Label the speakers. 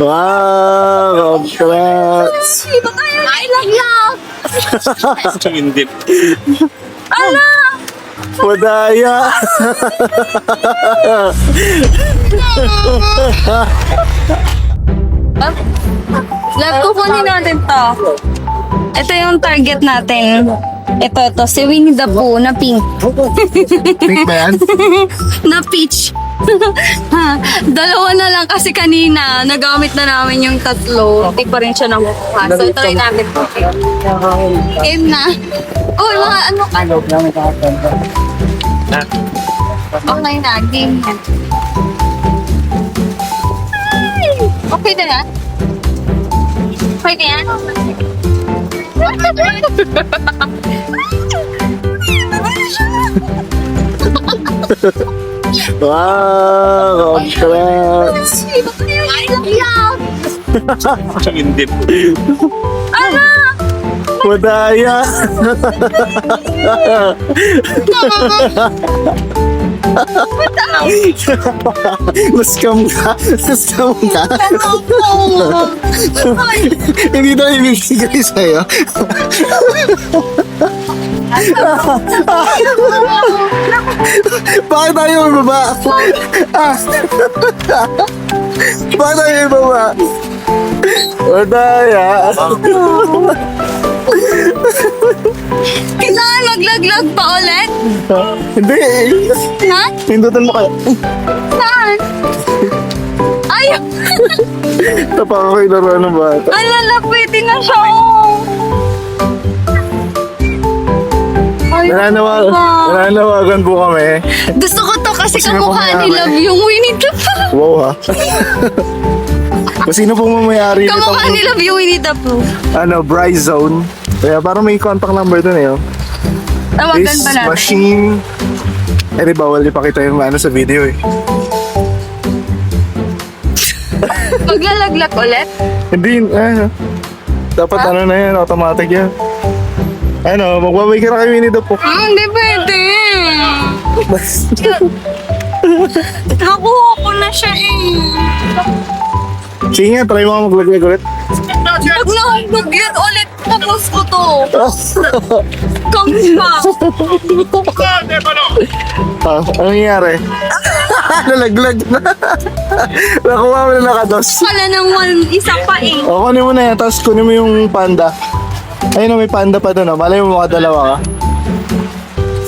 Speaker 1: Wow, congrats!
Speaker 2: Iba tayo nailaglag.
Speaker 3: Hindi.
Speaker 2: Ala!
Speaker 1: Madaya!
Speaker 2: Love ko kunin natin to. Ito yung target natin. Ito, si Winnie the Pooh na pink.
Speaker 1: Pink ba yan?
Speaker 2: Na peach. Dalawa na lang kasi kanina, nagamit na namin yung tatlo. Hindi pa rin siya nakukuha. So, try natin po. Game na. Uy, mga ano ka? Okay na, game na. Ay! Okay na yan? Okay na yan?
Speaker 1: Wow, congrats!
Speaker 2: Iba tayo nailaglag.
Speaker 3: Hindi.
Speaker 2: Ala!
Speaker 1: Madaya! Nascam ka? Nascam ka? Hindi daw ibigay sa'yo. Bakit tayo ibaba? Bakit tayo ibaba? Madaya!
Speaker 2: Kailangan maglaglag pa ulit?
Speaker 1: Hindi!
Speaker 2: Ha?
Speaker 1: Pindutan mo kayo.
Speaker 2: Saan? Ay!
Speaker 1: Tapak ako yung laro ng bata.
Speaker 2: Alala, pwede na siya. Ay,
Speaker 1: Nananawagan po kami.
Speaker 2: gusto ko to kasi
Speaker 1: Sino
Speaker 2: kamukha
Speaker 1: pumayari?
Speaker 2: ni Love yung Winnie the Pooh.
Speaker 1: Wow ha. Kung sino pong mamayari
Speaker 2: Kamukha ni Love yung Winnie the Pooh.
Speaker 1: Bryzone. Kaya parang may contact number dun eh. Oh.
Speaker 2: Tawagan
Speaker 1: This
Speaker 2: pa natin.
Speaker 1: machine. Di bawal ipakita yung ano sa video eh.
Speaker 2: Maglalaglag ulit?
Speaker 1: Hindi, dapat ano na yan, automatic yan. Ano, magbabay ka na kay Winnie the Pooh.
Speaker 2: Hindi pwede. Nakuha ko na siya eh.
Speaker 1: Sige nga, try mo maglaglag ulit.
Speaker 2: Pag nahulog yan ulit, tapos ko to. Kami pa.
Speaker 1: Ano nangyari? Nalaglag na. Nakuha mo na nakados.
Speaker 2: Wala nang isa pa eh.
Speaker 1: O, kunin mo na yan, tapos kunin mo yung panda. Ayun, may panda pa doon. Malay mo makadalawa ka.